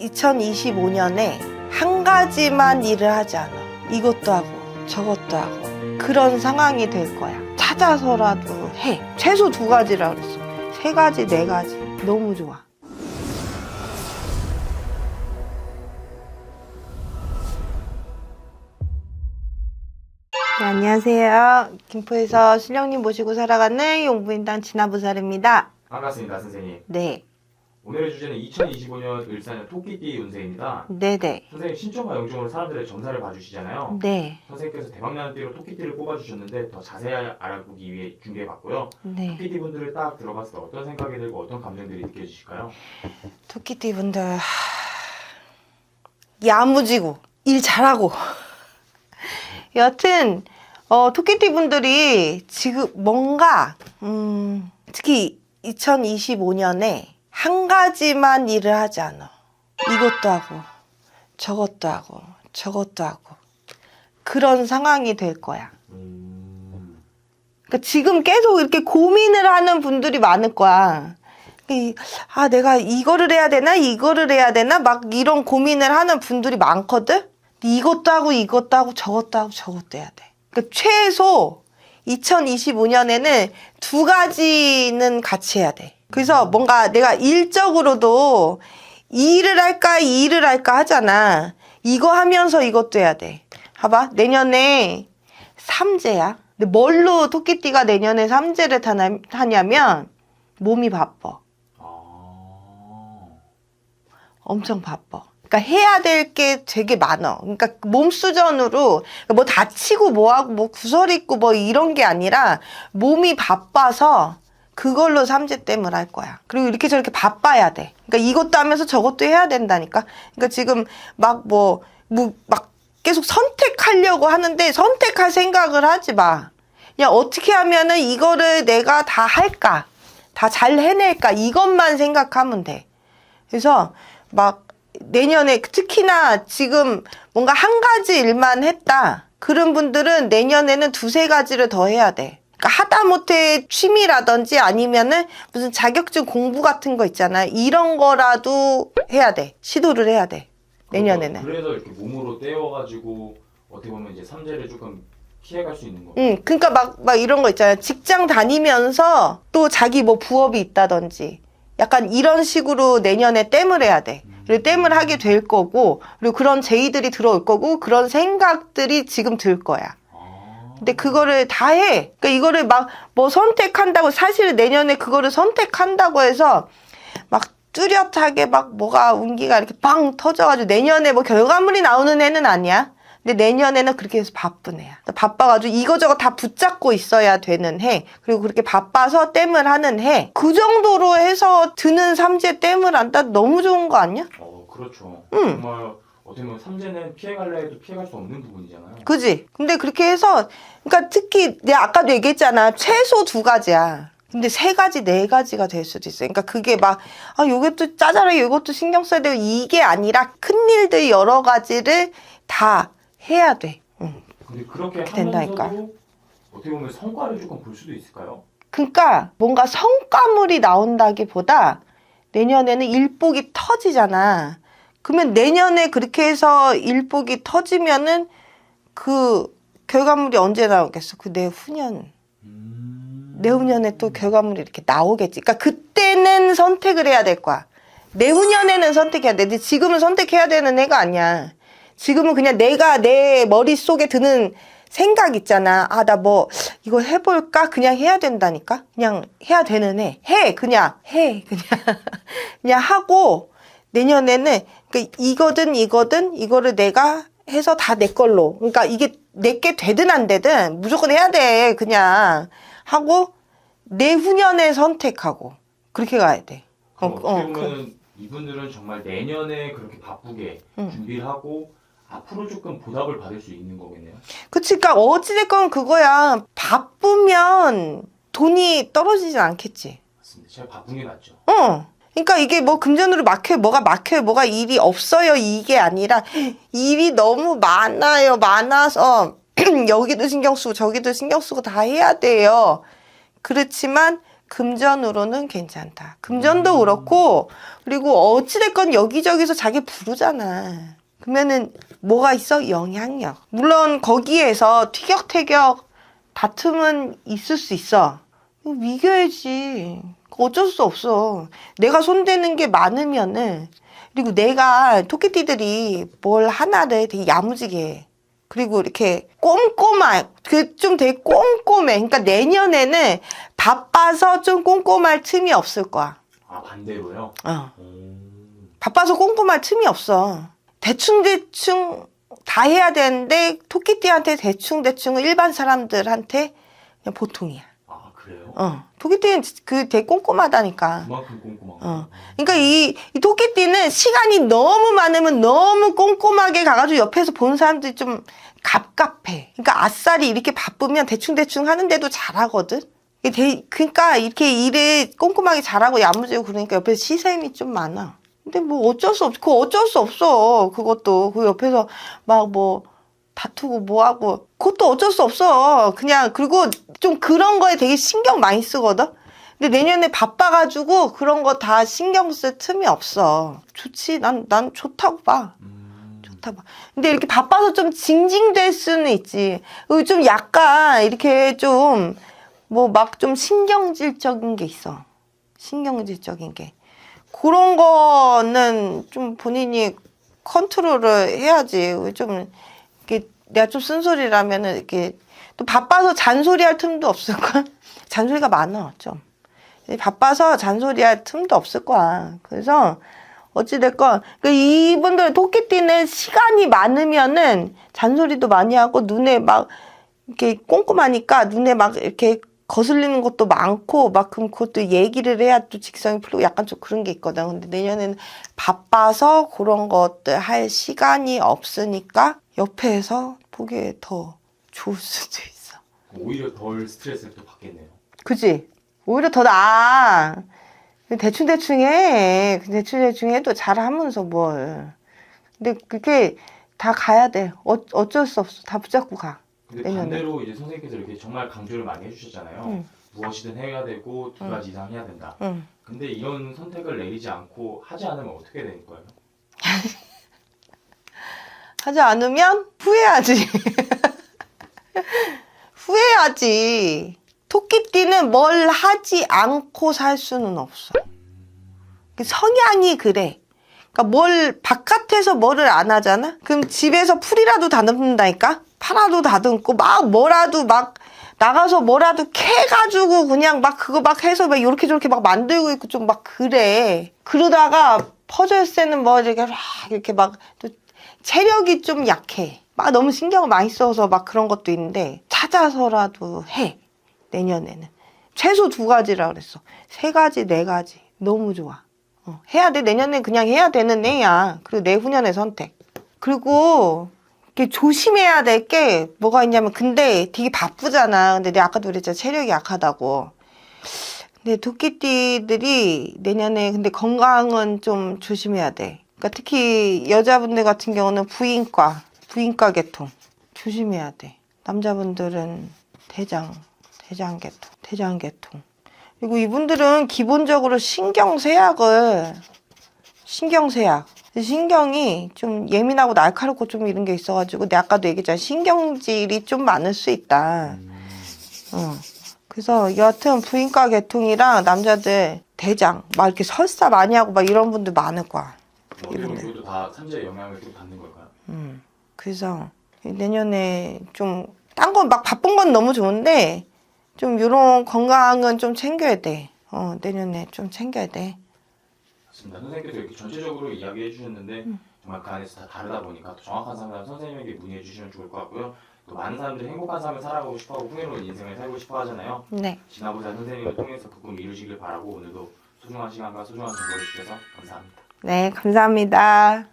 2025년에 한 가지만 일을 하지 않아. 이것도 하고 저것도 하고 그런 상황이 될 거야. 찾아서라도 해. 최소 2가지라 그랬어. 3가지, 4가지. 너무 좋아. 네, 안녕하세요. 김포에서 신령님 모시고 살아가는 용부인당 진화보살입니다. 반갑습니다, 선생님. 네. 오늘의 주제는 2025년 을사년 토끼띠 운세입니다. 네네. 선생님 신청과 영종으로 사람들의 점사를 봐주시잖아요. 네. 선생님께서 대박나는 띠로 토끼띠를 뽑아주셨는데 더 자세히 알아보기 위해 준비해봤고요. 네. 토끼띠 분들을 딱 들어봤을 때 어떤 생각이 들고 어떤 감정들이 느껴지실까요? 토끼띠 분들 야무지고 일 잘하고 여튼 토끼띠 분들이 지금 뭔가 특히 2025년에 한 가지만 일을 하지 않아. 이것도 하고 저것도 하고 저것도 하고 그런 상황이 될 거야. 그러니까 지금 계속 이렇게 고민을 하는 분들이 많을 거야. 아, 내가 이거를 해야 되나 이거를 해야 되나 막 이런 고민을 하는 분들이 많거든. 이것도 하고 이것도 하고 저것도 하고 저것도 해야 돼. 그러니까 최소 2025년에는 2가지는 같이 해야 돼. 그래서 뭔가 내가 일적으로도 이 일을 할까 하잖아. 이거 하면서 이것도 해야 돼. 봐봐. 내년에 삼재야. 근데 뭘로 토끼띠가 내년에 삼재를 타냐면 몸이 바빠. 엄청 바빠. 그러니까 해야 될 게 되게 많아. 그러니까 몸수전으로 뭐 다치고 뭐하고 뭐 구설 있고 뭐 이런 게 아니라 몸이 바빠서 그걸로 삼재댐을 할 거야. 그리고 이렇게 저렇게 바빠야 돼. 그러니까 이것도 하면서 저것도 해야 된다니까. 그러니까 지금 막 계속 선택하려고 하는데 선택할 생각을 하지 마. 그냥 어떻게 하면은 이거를 내가 다 할까? 다 잘 해낼까? 이것만 생각하면 돼. 그래서 막 내년에 특히나 지금 뭔가 한 가지 일만 했다. 그런 분들은 내년에는 2-3가지를 더 해야 돼. 그러니까 하다못해 취미라든지 아니면은 무슨 자격증 공부 같은 거 있잖아. 이런 거라도 해야 돼. 시도를 해야 돼. 내년에는. 그래서 이렇게 몸으로 떼어가지고 어떻게 보면 이제 삼재를 조금 피해갈 수 있는 거. 그러니까 막 이런 거 있잖아요. 직장 다니면서 또 자기 뭐 부업이 있다든지 약간 이런 식으로 내년에 댐을 해야 돼. 그리고 댐을 하게 될 거고, 그리고 그런 제의들이 들어올 거고, 그런 생각들이 지금 들 거야. 근데 그거를 다 해. 그러니까 이거를 막 뭐 선택한다고, 사실 내년에 그거를 선택한다고 해서 막 뚜렷하게 막 뭐가 운기가 이렇게 빵 터져가지고 내년에 뭐 결과물이 나오는 애는 아니야. 근데 내년에는 그렇게 해서 바쁜 애야. 바빠가지고 이거저거 다 붙잡고 있어야 되는 해. 그리고 그렇게 바빠서 댐을 하는 해. 그 정도로 해서 드는 삼재 댐을 한다? 너무 좋은 거 아니야? 그렇죠. 정말 어떻게 보면 삼재는 피해갈래 해도 피해갈 수 없는 부분이잖아요. 그지? 근데 그렇게 해서 그러니까 특히 내가 아까도 얘기했잖아. 최소 2가지야. 근데 3가지, 4가지가 될 수도 있어요. 그러니까 그게 막, 요것도 짜잘하게 이것도 신경 써야 되고 이게 아니라 큰 일들 여러 가지를 다 해야 돼. 근데 그렇게 된다니까. 하면서도 어떻게 보면 성과를 조금 볼 수도 있을까요? 그러니까 뭔가 성과물이 나온다기보다 내년에는 일복이 터지잖아. 그러면 내년에 그렇게 해서 일복이 터지면은 그 결과물이 언제 나오겠어? 그 내후년에 또 결과물이 이렇게 나오겠지. 그러니까 그때는 선택을 해야 될 거야. 내후년에는 선택해야 돼. 근데 지금은 선택해야 되는 애가 아니야. 지금은 그냥 내가 내 머릿속에 드는 생각 있잖아. 나 뭐 이거 해볼까? 그냥 해야 된다니까. 그냥 해야 되는 애. 그냥 그냥 하고 내년에는 그러니까 이거든 이거를 내가 해서 다 내 걸로. 그러니까 이게 내게 되든 안 되든 무조건 해야 돼. 그냥 하고 내후년에 선택하고 그렇게 가야 돼. 어떻게 보면 이분들은 정말 내년에 그렇게 바쁘게 준비를 하고 앞으로 조금 보답을 받을 수 있는 거겠네요. 그치, 그러니까 어찌됐건 그거야. 바쁘면 돈이 떨어지진 않겠지. 맞습니다. 제가 바쁜 게 낫죠. 그러니까 이게 뭐 금전으로 뭐가 일이 없어요 이게 아니라 일이 너무 많아서 여기도 신경 쓰고 저기도 신경 쓰고 다 해야 돼요. 그렇지만 금전으로는 괜찮다. 금전도 그렇고, 그리고 어찌됐건 여기저기서 자기 부르잖아. 그러면은 뭐가 있어? 영향력. 물론 거기에서 티격태격 다툼은 있을 수 있어. 이거 이겨야지. 어쩔 수 없어. 내가 손대는 게 많으면은, 그리고 내가 토끼띠들이 뭘 하나를 되게 야무지게 해. 그리고 이렇게 좀 되게 꼼꼼해. 그러니까 내년에는 바빠서 좀 꼼꼼할 틈이 없을 거야. 아, 반대로요? 바빠서 꼼꼼할 틈이 없어. 대충 다 해야 되는데 토끼띠한테 대충은 일반 사람들한테 그냥 보통이야. 아, 그래요? 토끼띠는 되게 꼼꼼하다니까. 그만큼 꼼꼼한 거. 그러니까 이 토끼띠는 시간이 너무 많으면 너무 꼼꼼하게 가가지고 옆에서 보는 사람들이 좀 갑갑해. 그러니까 아싸리 이렇게 바쁘면 대충 하는데도 잘하거든. 그러니까 이렇게 일을 꼼꼼하게 잘하고 야무지고 그러니까 옆에서 시샘이 좀 많아. 근데 뭐 어쩔 수 없어. 그거 어쩔 수 없어. 그것도. 그 옆에서 막 뭐 다투고 뭐 하고. 그것도 어쩔 수 없어. 그냥, 그리고 좀 그런 거에 되게 신경 많이 쓰거든? 근데 내년에 바빠가지고 그런 거 다 신경 쓸 틈이 없어. 좋지. 난 좋다고 봐. 좋다고 봐. 근데 이렇게 바빠서 좀 징징댈 수는 있지. 그리고 좀 약간 이렇게 좀 뭐 막 좀 신경질적인 게 있어. 신경질적인 게. 그런 거는 좀 본인이 컨트롤을 해야지. 좀, 이렇게 내가 좀 쓴소리라면은 이렇게 또 바빠서 잔소리할 틈도 없을걸? 잔소리가 많아, 좀. 바빠서 잔소리할 틈도 없을 거야. 그래서 어찌됐건, 이분들 토끼띠는 시간이 많으면은 잔소리도 많이 하고 눈에 막 이렇게 꼼꼼하니까 눈에 막 이렇게 거슬리는 것도 많고 막 그럼 그것도 얘기를 해야 또 직성이 풀리고 약간 좀 그런 게 있거든. 근데 내년에는 바빠서 그런 것들 할 시간이 없으니까 옆에서 보기에 더 좋을 수도 있어. 오히려 덜 스트레스를 또 받겠네요. 그치? 오히려 더 나아. 대충 해. 대충 해도 잘하면서 뭘. 근데 그게 다 가야 돼. 어쩔 수 없어. 다 붙잡고 가. 근데 내년에. 반대로 이제 선생님께서 이렇게 정말 강조를 많이 해주셨잖아요. 무엇이든 해야 되고 두 가지 이상 해야 된다. 근데 이런 선택을 내리지 않고 하지 않으면 어떻게 되는 거예요? 하지 않으면 후회하지. 후회하지. 토끼띠는 뭘 하지 않고 살 수는 없어. 성향이 그래. 그러니까 바깥에서 뭐를 안 하잖아? 그럼 집에서 풀이라도 다듬는다니까? 파라도 다듬고, 막 뭐라도 막, 나가서 뭐라도 캐가지고 그냥 막 그거 막 해서 막 요렇게 저렇게 막 만들고 있고 좀 막 그래. 그러다가 퍼즐세는 뭐 이렇게 막 또 체력이 좀 약해. 막 너무 신경을 많이 써서 막 그런 것도 있는데 찾아서라도 해. 내년에는. 최소 2가지라 그랬어. 3가지, 4가지. 너무 좋아. 해야 돼. 내년에 그냥 해야 되는 애야. 그리고 내후년의 선택. 그리고 이렇게 조심해야 될 게 뭐가 있냐면 근데 되게 바쁘잖아. 근데 내가 아까도 그랬잖아. 체력이 약하다고. 근데 토끼띠들이 내년에 근데 건강은 좀 조심해야 돼. 그러니까 특히 여자분들 같은 경우는 부인과 계통 조심해야 돼. 남자분들은 대장계통. 그리고 이분들은 기본적으로 신경이 좀 예민하고 날카롭고 좀 이런 게 있어가지고 내가 아까도 얘기했잖아. 신경질이 좀 많을 수 있다. 그래서 여하튼 부인과 계통이랑 남자들 대장 막 이렇게 설사 많이 하고 막 이런 분들 많을 거야. 어떻게 보면 그것도 다 삼재의 영향을 또 받는 걸까요? 그래서 내년에 좀 딴 건 막 바쁜 건 너무 좋은데 좀 요런 건강은 좀 챙겨야 돼. 내년에 좀 챙겨야 돼. 맞습니다. 선생님께서 이렇게 전체적으로 이야기해 주셨는데 정말 그 안에서 다 다르다 보니까 또 정확한 상담 선생님에게 문의해 주시면 좋을 것 같고요. 또 많은 사람들이 행복한 삶을 살아가고 싶어하고 풍요로운 인생을 살고 싶어 하잖아요. 네. 진화보살 선생님을 통해서 그 꿈 이루시길 바라고 오늘도 소중한 시간과 소중한 정보를 주셔서 감사합니다. 네, 감사합니다.